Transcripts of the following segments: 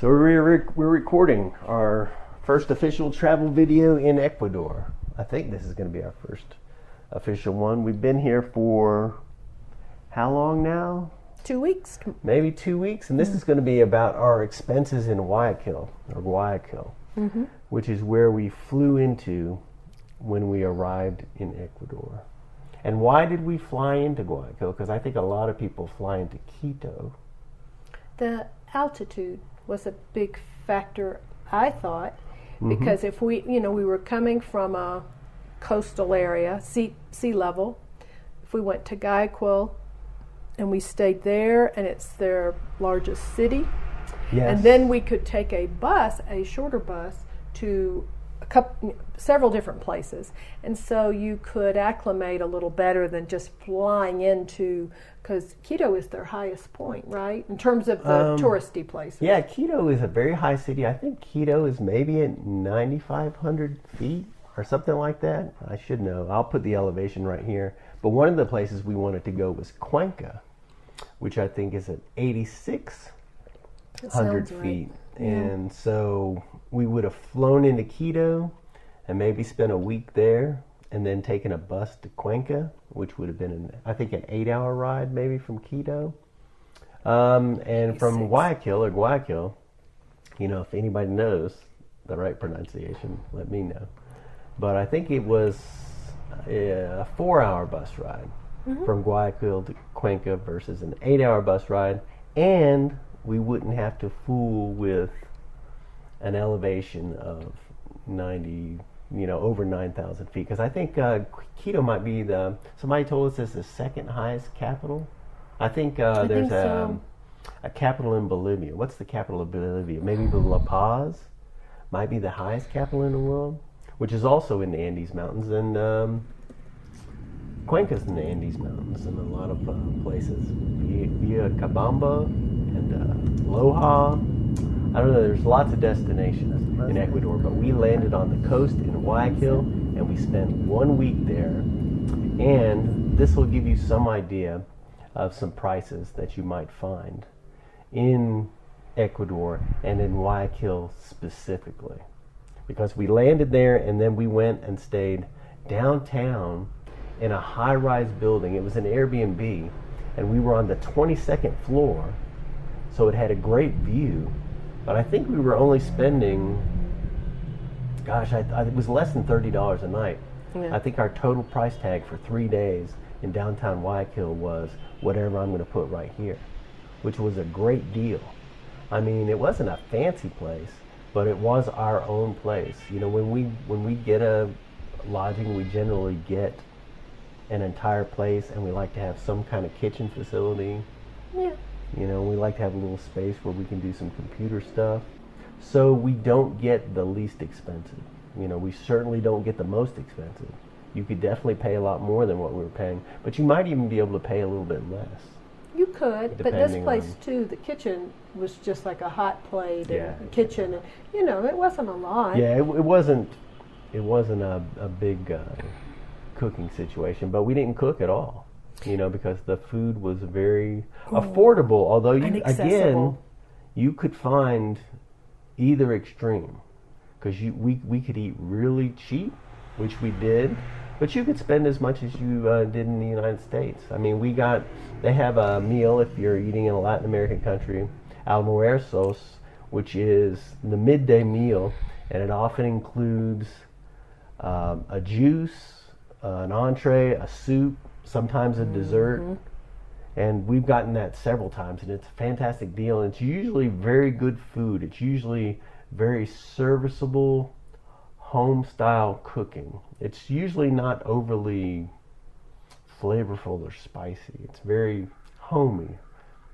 So we're recording our first official travel video in Ecuador. I think this is going to be our first official one. We've been here for how long now? 2 weeks. Maybe 2 weeks. And this is going to be about our expenses in Guayaquil, which is where we flew into when we arrived in Ecuador. And why did we fly into Guayaquil? Because I think a lot of people fly into Quito. The altitude was a big factor, I thought, because if we were coming from a coastal area, sea level. If we went to Guayaquil and we stayed there, and it's their largest city, and then we could take a shorter bus to several different places, and so you could acclimate a little better than just flying into, because Quito is their highest point, right, in terms of the touristy places. Yeah, Quito is a very high city. I think Quito is maybe at 9,500 feet or something like that. I should know. I'll put the elevation right here. But one of the places we wanted to go was Cuenca, which I think is at 8,600 feet. Right. And so we would have flown into Quito and maybe spent a week there and then taken a bus to Cuenca, which would have been, I think, an 8-hour ride maybe from Quito. And from Guayaquil, if anybody knows the right pronunciation, let me know. But I think it was a 4-hour bus ride from Guayaquil to Cuenca versus an 8-hour bus ride, and we wouldn't have to fool with an elevation of over 9,000 feet. Because I think Quito might be somebody told us it's the second highest capital. I think there's a capital in Bolivia. What's the capital of Bolivia? Maybe La Paz might be the highest capital in the world, which is also in the Andes Mountains. And Cuenca's in the Andes Mountains in a lot of places. Vilcabamba and Loja. I don't know, there's lots of destinations in Ecuador, but we landed on the coast in Guayaquil, and we spent 1 week there. And this will give you some idea of some prices that you might find in Ecuador and in Guayaquil specifically. Because we landed there, and then we went and stayed downtown in a high-rise building. It was an Airbnb, and we were on the 22nd floor, so it had a great view. But I think we were only spending, it was less than $30 a night. Yeah. I think our total price tag for 3 days in downtown Guayaquil was whatever I'm going to put right here, which was a great deal. I mean, it wasn't a fancy place, but it was our own place. When we get a lodging, we generally get an entire place, and we like to have some kind of kitchen facility. Yeah. We like to have a little space where we can do some computer stuff. So we don't get the least expensive. We certainly don't get the most expensive. You could definitely pay a lot more than what we were paying, but you might even be able to pay a little bit less. You could, but this place too, the kitchen was just like a hot plate and a kitchen. And, it wasn't a lot. Yeah, it wasn't a big cooking situation, but we didn't cook at all. Because the food was very affordable, although you could find either extreme. Because we could eat really cheap, which we did, but you could spend as much as you did in the United States. I mean, they have a meal if you're eating in a Latin American country, almuerzos, which is the midday meal, and it often includes a juice, an entree, a soup, sometimes a dessert, and we've gotten that several times, and it's a fantastic deal. And it's usually very good food. It's usually very serviceable, home-style cooking. It's usually not overly flavorful or spicy. It's very homey,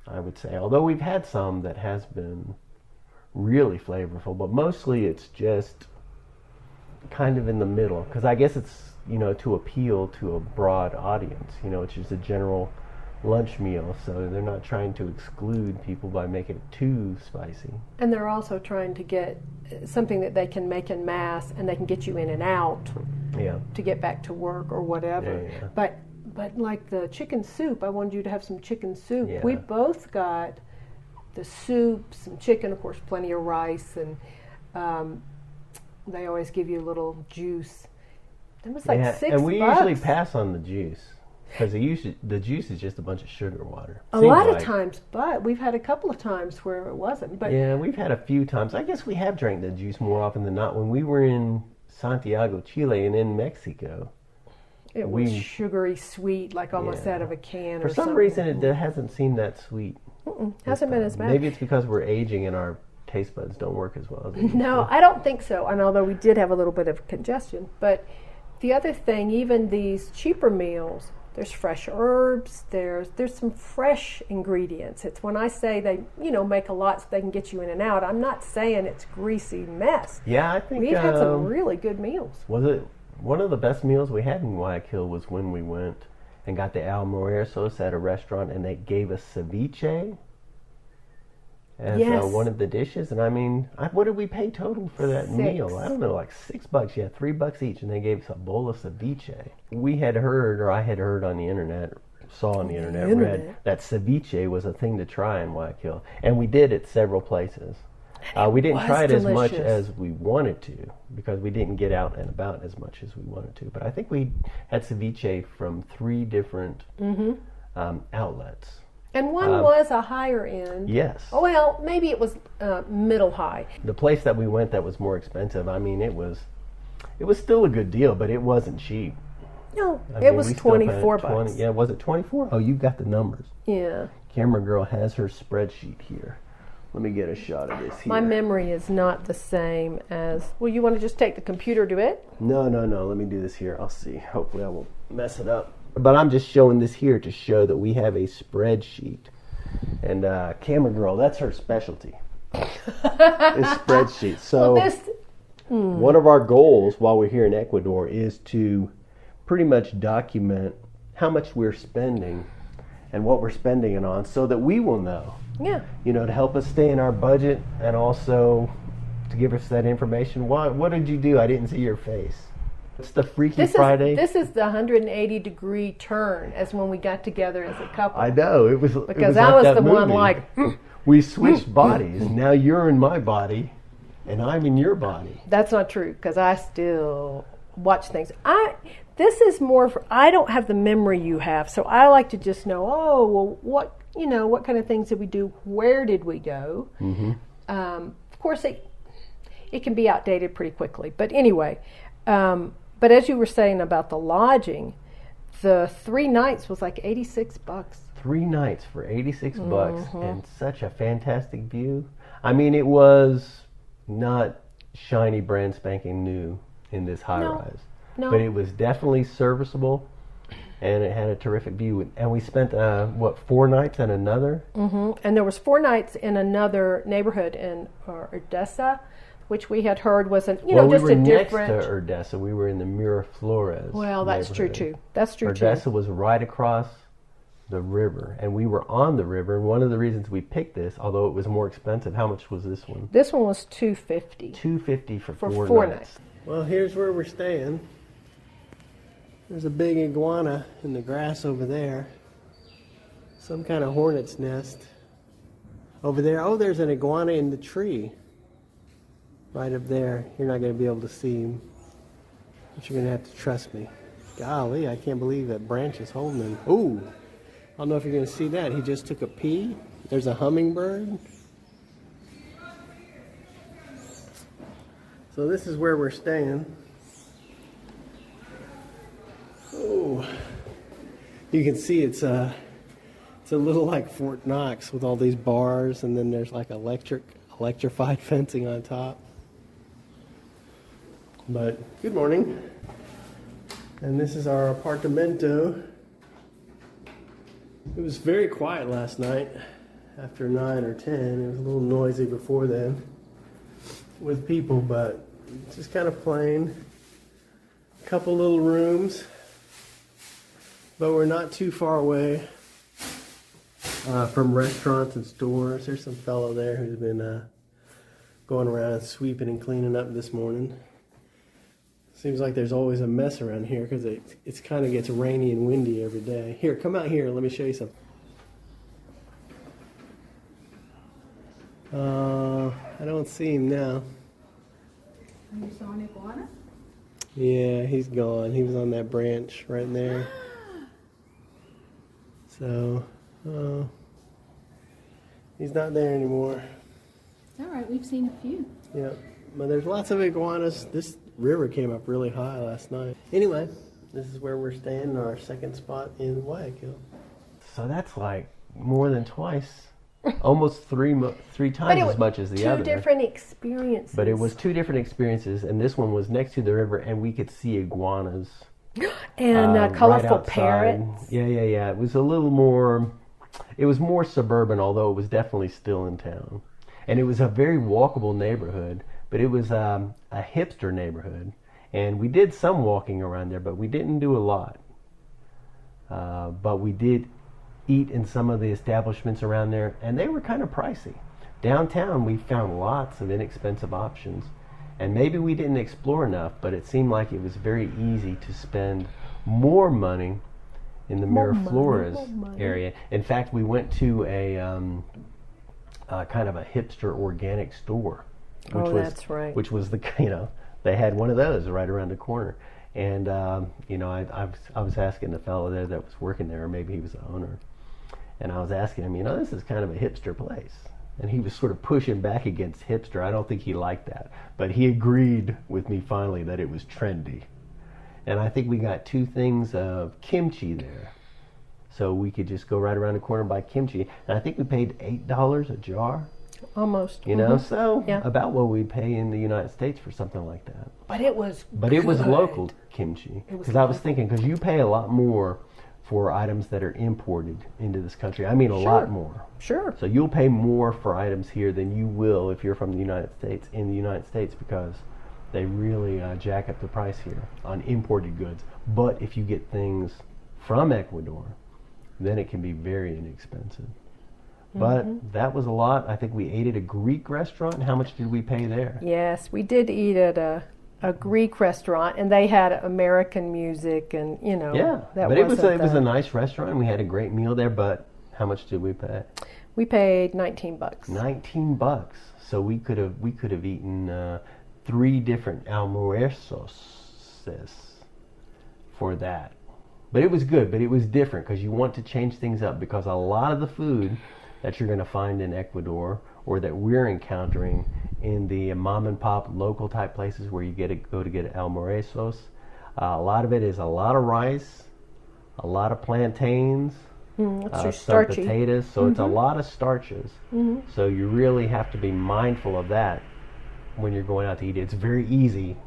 I would say. Although we've had some that has been really flavorful, but mostly it's just kind of in the middle, because I guess it's to appeal to a broad audience. It's just a general lunch meal, so they're not trying to exclude people by making it too spicy. And they're also trying to get something that they can make in mass, and they can get you in and out to get back to work or whatever. Yeah. But like the chicken soup, I wanted you to have some chicken soup. Yeah. We both got the soup, some chicken, of course, plenty of rice, and they always give you a little juice. It was like $6. And we usually pass on the juice because the juice is just a bunch of sugar water. A lot of times, but we've had a couple of times where it wasn't. But yeah, we've had a few times. I guess we have drank the juice more often than not. When we were in Santiago, Chile, and in Mexico, it was sugary sweet, like almost out of a can. For some reason, it hasn't seemed that sweet. Hasn't been as bad. Maybe it's because we're aging and our taste buds don't work as well as they used to. No, I don't think so. And although we did have a little bit of congestion, but the other thing, even these cheaper meals, there's fresh herbs. There's some fresh ingredients. It's when I say they make a lot so they can get you in and out. I'm not saying it's greasy mess. Yeah, I think we've had some really good meals. Was it one of the best meals we had in Guayaquil was when we went and got the almuerzos at a restaurant, and they gave us ceviche as one of the dishes. And I mean, what did we pay total for that meal? I don't know, like $6. Yeah, $3 each, and they gave us a bowl of ceviche. We had heard, or I had heard on the internet, saw on the internet, read that ceviche was a thing to try in Guayaquil, and we did at several places. We didn't try it as much as we wanted to because we didn't get out and about as much as we wanted to. But I think we had ceviche from 3 different outlets. And one was a higher end. Yes. Oh, well, maybe it was middle high. The place that we went that was more expensive, I mean, it was still a good deal, but it wasn't cheap. No, it was $24. Yeah, was it 24? Oh, you got the numbers. Yeah. Camera girl has her spreadsheet here. Let me get a shot of this here. My memory is not the same as... Well, you want to just take the computer to it? No. Let me do this here. I'll see. Hopefully I won't mess it up. But I'm just showing this here to show that we have a spreadsheet. And camera girl, that's her specialty. Is spreadsheets. So one of our goals while we're here in Ecuador is to pretty much document how much we're spending and what we're spending it on so that we will know. Yeah. To help us stay in our budget and also to give us that information. What did you do? I didn't see your face. It's the Freaky Friday. This is the 180-degree turn as when we got together as a couple. I know. Because I was the one like... We switched bodies. Now you're in my body and I'm in your body. That's not true because I still watch things. This is more for... I don't have the memory you have, so I like to just know, what kind of things did we do? Where did we go? Mm-hmm. Of course, it can be outdated pretty quickly. But anyway, but as you were saying about the lodging, the 3 nights was like $86. 3 nights for $86 and such a fantastic view. I mean, it was not shiny, brand spanking new in this high rise. No. But it was definitely serviceable. And it had a terrific view. And we spent, 4 nights at another? Mm-hmm. And there was 4 nights in another neighborhood in Odessa, which we had heard was just a different... we were next to Odessa. We were in the Miraflores. Well, that's true, too. Odessa was right across the river. And we were on the river. And one of the reasons we picked this, although it was more expensive, how much was this one? This one was $250. $250 for 4 nights. Well, here's where we're staying. There's a big iguana in the grass over there. Some kind of hornet's nest. Over there, there's an iguana in the tree. Right up there. You're not going to be able to see him. But you're going to have to trust me. Golly, I can't believe that branch is holding him. Ooh, I don't know if you're going to see that. He just took a pee. There's a hummingbird. So this is where we're staying. Oh, you can see it's a little like Fort Knox with all these bars, and then there's like electrified fencing on top. But good morning, and this is our apartamento. It was very quiet last night after 9 or 10. It was a little noisy before then with people, but just kind of plain. A couple little rooms. But we're not too far away from restaurants and stores. There's some fellow there who's been going around and sweeping and cleaning up this morning. Seems like there's always a mess around here because it kind of gets rainy and windy every day. Here, come out here. Let me show you something. I don't see him now. You saw an iguana? Yeah, he's gone. He was on that branch right there. So, he's not there anymore. All right, we've seen a few. Yep. But there's lots of iguanas. This river came up really high last night. Anyway, this is where we're staying, our second spot in Guayaquil. So that's like more than twice, almost three times as much as the other. Two different experiences. But it was two different experiences, and this one was next to the river, and we could see iguanas. And colorful right parrots. Yeah. It was a little more, it was more suburban, although it was definitely still in town. And it was a very walkable neighborhood, but it was a hipster neighborhood. And we did some walking around there, but we didn't do a lot. But we did eat in some of the establishments around there, and they were kind of pricey. Downtown, we found lots of inexpensive options. And maybe we didn't explore enough, but it seeed like it was very easy to spend more money in the Miraflores area. In fact, we went to a kind of a hipster organic store. That's right. Which was they had one of those right around the corner. And, I was asking the fellow there that was working there, or maybe he was the owner. And I was asking him, this is kind of a hipster place. And he was sort of pushing back against hipster. I don't think he liked that. But he agreed with me finally that it was trendy. And I think we got 2 things of kimchi there. So we could just go right around the corner and buy kimchi. And I think we paid $8 a jar. Almost. So about what we pay in the United States for something like that. But it was local kimchi. Because I was thinking, because you pay a lot more for items that are imported into this country. I mean, a lot more. Sure. So you'll pay more for items here than you will if you're from the United States, in the United States, because they really jack up the price here on imported goods. But if you get things from Ecuador, then it can be very inexpensive. But that was a lot. I think we ate at a Greek restaurant. How much did we pay there? Yes, we did eat at a Greek restaurant, and they had American music, and but it was a nice restaurant, and we had a great meal there. But how much did we pay? We paid $19. $19. So we could have eaten 3 different almuerzos for that. But it was good. But it was different because you want to change things up, because a lot of the food that you're going to find in Ecuador, or that we're encountering in the mom and pop local type places where you go to get almuerzos, a lot of it is a lot of rice, a lot of plantains, some potatoes, so it's a lot of starches. So you really have to be mindful of that when you're going out to eat. It's very easy.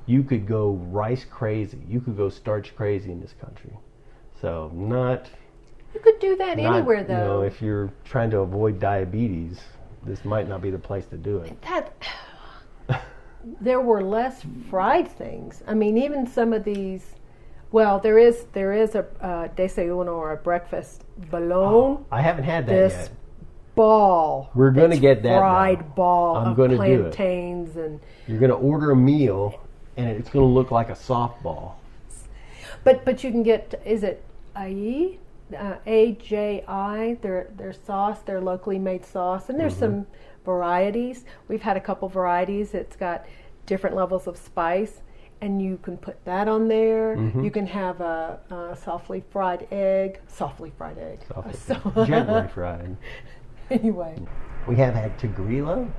You could go rice crazy. You could go starch crazy in this country. So You could do that anywhere, though. If you're trying to avoid diabetes, this might not be the place to do it. There were less fried things. I mean, even some of these. Well, there is a desayuno, or a breakfast ballon. I haven't had that yet. Ball. We're going to get that fried ball I'm of gonna plantains, do it. And you're going to order a meal, and it's going to look like a softball. But you can get, is it AJI? Their sauce, their locally made sauce, and there's some varieties. We've had a couple varieties. It's got different levels of spice, and you can put that on there. You can have a softly fried egg. Gently fried. Anyway, we have had tigrillo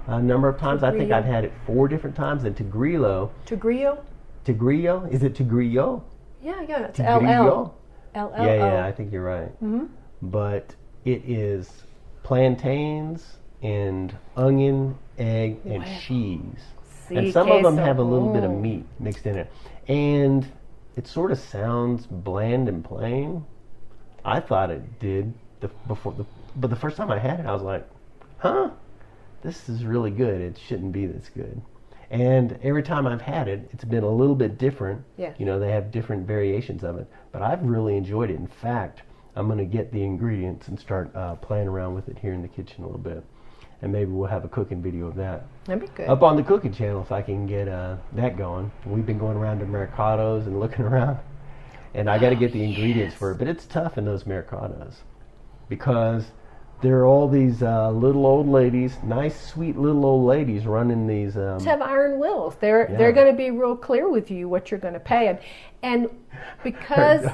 a number of times. I think I've had it 4 different times. And tigrillo. Tigrillo? Is it tigrillo? Yeah, it's tigrillo? LL. Yeah, I think you're right. But it is plantains and onion, egg, and cheese. And some of them have a little bit of meat mixed in it. And it sort of sounds bland and plain. I thought it did but the first time I had it, I was like, this is really good. It shouldn't be this good. And every time I've had it, it's been a little bit different. Yeah. They have different variations of it. But I've really enjoyed it. In fact, I'm going to get the ingredients and start playing around with it here in the kitchen a little bit. And maybe we'll have a cooking video of that. That'd be good. Up on the cooking channel, if I can get that going. We've been going around to mercados and looking around. And I got to get the ingredients for it. But it's tough in those mercados, because there are all these little old ladies, nice, sweet little old ladies running these. Have iron wills. They're going to be real clear with you what you're going to pay, and because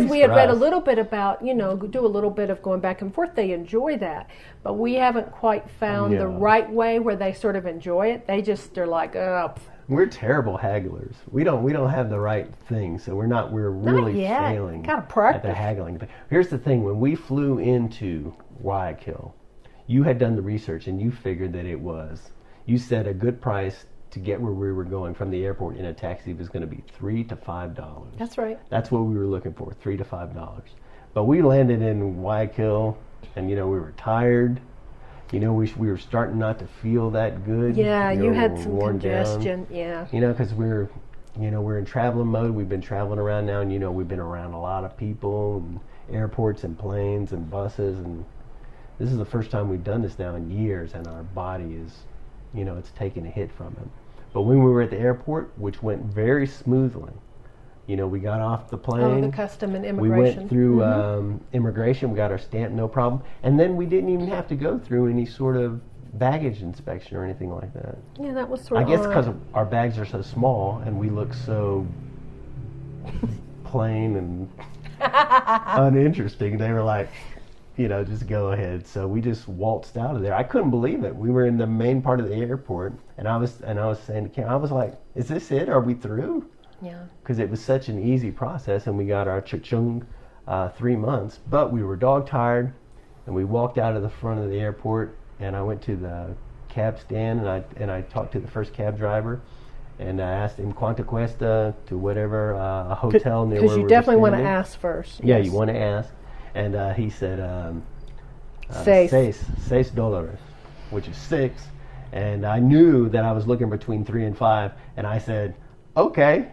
we had read a little bit about, do a little bit of going back and forth, they enjoy that, but we haven't quite found the right way where they sort of enjoy it. They're like, oh. We're terrible hagglers. We don't have the right thing, so we're really failing at the haggling. Here's the thing: when we flew into Guayaquil, you had done the research and you figured that you said a good price to get where we were going from the airport in a taxi was going to be $3 to $5. That's right. That's what we were looking for, $3 to $5. But we landed in Guayaquil, and we were tired. We were starting not to feel that good. Yeah, you had some congestion. Down. Yeah. Because we're in traveling mode. We've been traveling around now, and we've been around a lot of people and airports and planes and buses, and this is the first time we've done this now in years, and our body is, it's taking a hit from it. But when we were at the airport, which went very smoothly, we got off the plane. Oh, the custom and immigration. We went through immigration. We got our stamp, no problem. And then we didn't even have to go through any sort of baggage inspection or anything like that. Yeah, that was sort of I guess because our bags are so small and we look so plain and uninteresting. They were like, just go ahead. So we just waltzed out of there. I couldn't believe it. We were in the main part of the airport, and I was saying to Kim, I was like, "Is this it? Are we through?" Yeah. Because it was such an easy process, and we got our chung 3 months. But we were dog tired, and we walked out of the front of the airport, and I went to the cab stand, and I talked to the first cab driver, and I asked him cuánto cuesta to whatever a hotel near where we were. Because you definitely want to ask first. Yeah, you want to ask. And he said, $6, which is 6. And I knew that I was looking between 3 and 5. And I said, okay.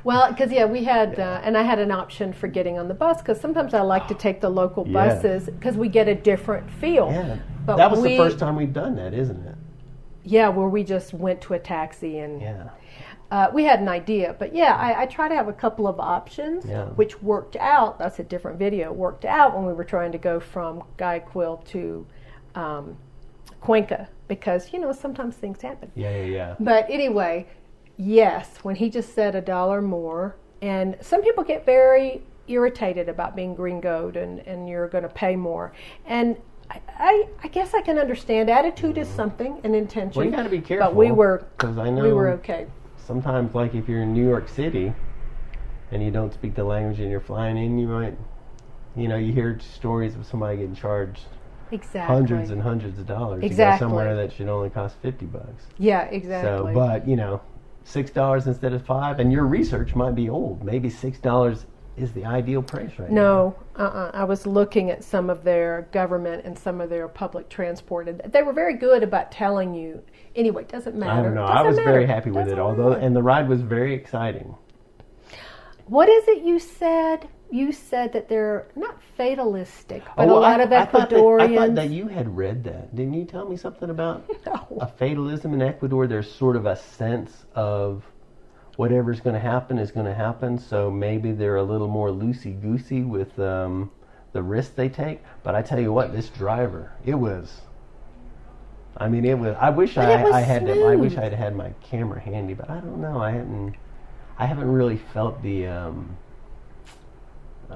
Well, because, we had, and I had an option for getting on the bus, because sometimes I like to take the local buses, because we get a different feel. Yeah. But that was the first time we've done that, isn't it? Yeah, where we just went to a taxi and... Yeah. We had an idea, but I try to have a couple of options, which worked out. That's a different video. Worked out when we were trying to go from Guayaquil to Cuenca, because sometimes things happen. Yeah. But anyway, yes, when he just said $1 more, and some people get very irritated about being gringoed and you're going to pay more, and I guess I can understand. Attitude is something, an intention. Well, you got to be careful. But we were okay. Sometimes, like if you're in New York City and you don't speak the language and you're flying in, you might, you hear stories of somebody getting charged hundreds and hundreds of dollars to go somewhere that should only cost $50. Yeah, exactly. So, but $6 instead of $5, and your research might be old. Maybe $6 is the ideal price right now. No, I was looking at some of their government and some of their public transport, and they were very good about telling you. Anyway, it doesn't matter. I don't know. I was very happy with it, and the ride was very exciting. What is it you said? You said that they're not fatalistic, but a lot of Ecuadorians... I thought that you had read that. Didn't you tell me something about a fatalism in Ecuador? There's sort of a sense of whatever's going to happen is going to happen, so maybe they're a little more loosey-goosey with the risks they take. But I tell you what, this driver, it was... I wish I had had my camera handy, but I don't know. I haven't really felt the.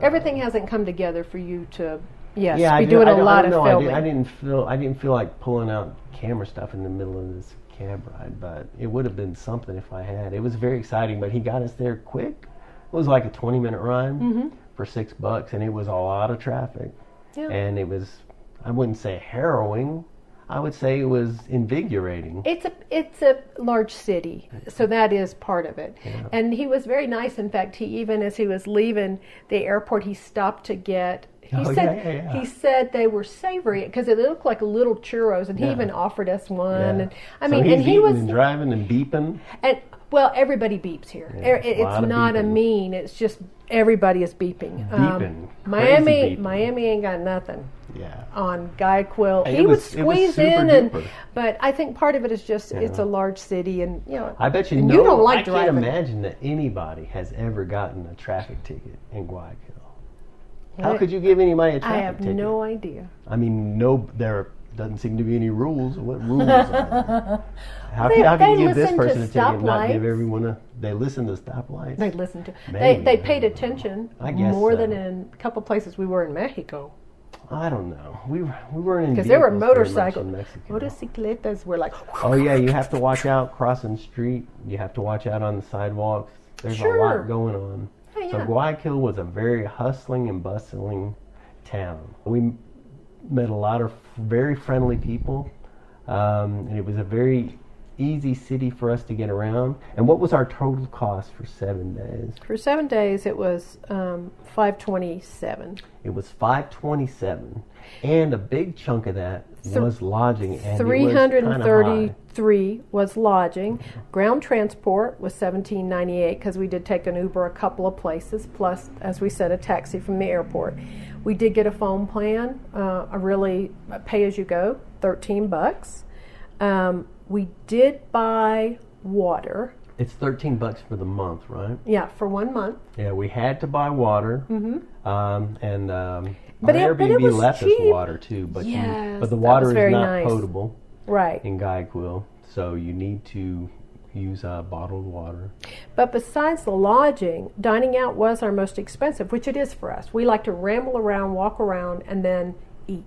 Everything hasn't come together for you to. Yes, be doing a lot of filming. I didn't feel like pulling out camera stuff in the middle of this cab ride, but it would have been something if I had. It was very exciting, but he got us there quick. It was like a 20-minute ride for $6, and it was a lot of traffic, and it was. I wouldn't say harrowing. I would say it was invigorating. It's a large city, so that is part of it. Yeah. And he was very nice. In fact, he even as he was leaving the airport, he stopped to get. He said they were savory because it looked like little churros, and he even offered us one. Yeah. And he was driving and beeping. And well, everybody beeps here. Yeah, it's not a mean. It's just everybody is beeping. Miami ain't got nothing. Yeah. On Guayaquil, he would squeeze in, but I think part of it is just it's a large city, and I bet you don't like driving. I can't imagine that anybody has ever gotten a traffic ticket in Guayaquil. How could you give anybody a traffic I have ticket? no idea. I mean, there doesn't seem to be any rules. What rules are there? How They can you give this listen to person a ticket and not give stoplights. everyone a... They listen to stoplights? They listened to. Maybe. They paid attention I guess more so. than in a couple places we were in Mexico. I don't know. We weren't in Because there were vehicles very much motorcycles. in Mexico. Motocicletas were like. Oh yeah, you have to watch out crossing the street. You have to watch out on the sidewalks. There's a lot going on. Oh, So yeah. Guayaquil was a very hustling and bustling town. We met a lot of very friendly people, and it was a very easy city for us to get around. And what was our total cost for 7 days? For 7 days, it was $527. It was $527, and a big chunk of that was lodging, and it was kinda high. $333 was lodging. Ground transport was $17.98 because we did take an Uber a couple of places, plus, as we said, a taxi from the airport. We did get a phone plan, a really pay-as-you-go, $13. We did buy water. It's $13 for the month, right? Yeah, for 1 month. Yeah, we had to buy water, and But our it Airbnb was left us cheap. water too. But Yes, but the that water was is very not nice. potable Right. in Guayaquil, so you need to use bottled water. But besides the lodging, dining out was our most expensive, which it is for us. We like to ramble around, walk around, and then eat.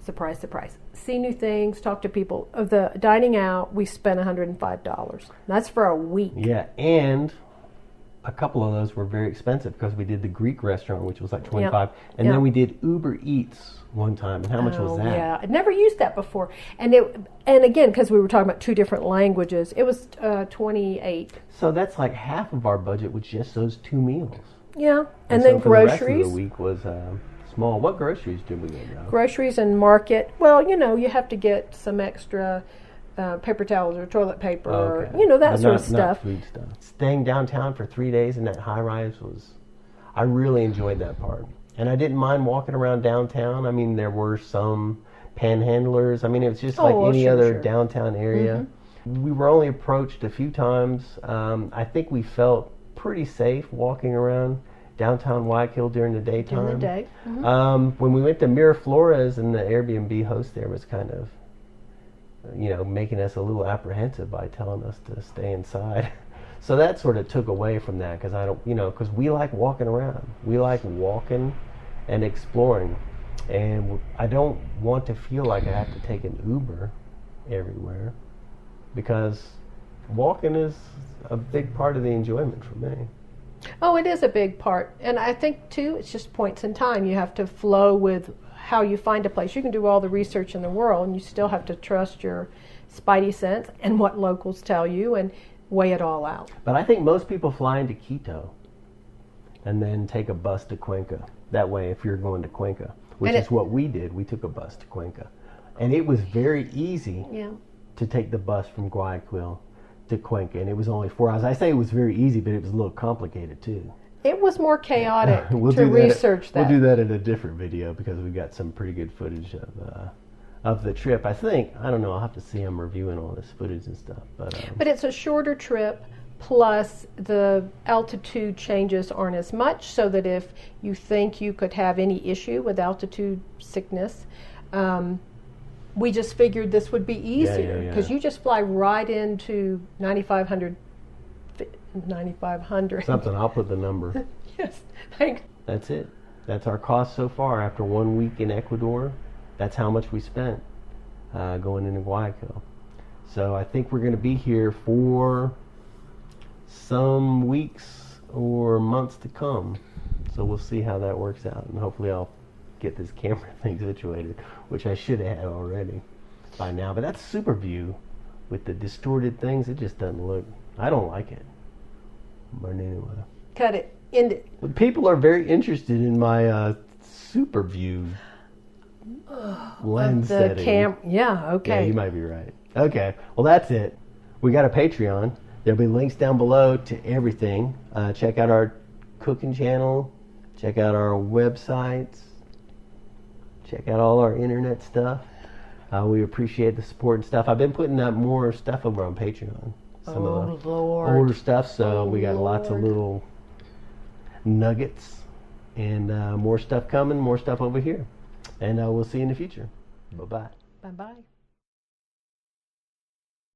Surprise, surprise. See new things, talk to people. Of the dining out, we spent $105. That's for a week. Yeah, and a couple of those were very expensive because we did the Greek restaurant, which was like $25, and then we did Uber Eats one time. And how much was that? Yeah, I'd never used that before. And again, because we were talking about two different languages, it was $28. So that's like half of our budget was just those 2 meals. Yeah, and so then for the rest groceries. of the week was small. What groceries did we get, Joe? Groceries and market. Well, you have to get some extra paper towels or toilet paper, or, that But sort not, of stuff. Not food stuff. Staying downtown for 3 days in that high rise I really enjoyed that part. And I didn't mind walking around downtown. I mean, there were some panhandlers. I mean, it was just like any other downtown area. We were only approached a few times. I think we felt pretty safe walking around downtown Guayaquil during the daytime. During the day. When we went to Miraflores, and the Airbnb host there was kind of, making us a little apprehensive by telling us to stay inside. So that sort of took away from that because because we like walking around. We like walking and exploring. And I don't want to feel like I have to take an Uber everywhere because walking is a big part of the enjoyment for me. Oh, it is a big part. And I think, too, it's just points in time. You have to flow with how you find a place. You can do all the research in the world, and you still have to trust your spidey sense and what locals tell you and weigh it all out. But I think most people fly into Quito and then take a bus to Cuenca. That way, if you're going to Cuenca, which is what we did, we took a bus to Cuenca. And it was very easy to take the bus from Guayaquil to Cuenca, and it was only 4 hours. I say it was very easy, but it was a little complicated too. It was more chaotic We'll to research that. We'll do that in a different video because we got some pretty good footage of the trip. I think, I don't know, I'll have to see them reviewing all this footage and stuff. But it's a shorter trip, plus the altitude changes aren't as much, so that if you think you could have any issue with altitude sickness, we just figured this would be easier because you just fly right into 9,500. Something, I'll put the number. Yes, thanks. That's it. That's our cost so far after 1 week in Ecuador. That's how much we spent going into Guayaquil. So I think we're going to be here for some weeks or months to come. So we'll see how that works out, and hopefully I'll get this camera thing situated, which I should have had already by now. But that's super view with the distorted things. It just doesn't look. I don't like it. But anyway, Cut it. End it. but people are very interested in my super view lens setting. Yeah. Okay. Yeah, you might be right. Okay, well that's it. We got a Patreon. There'll be links down below to everything. Check out our cooking channel. Check out our websites. Check out all our internet stuff. We appreciate the support and stuff. I've been putting up more stuff over on Patreon. Some of the Lord. older stuff, so we got lots of little nuggets And more stuff coming, more stuff over here. And we'll see you in the future. Bye-bye. Bye-bye.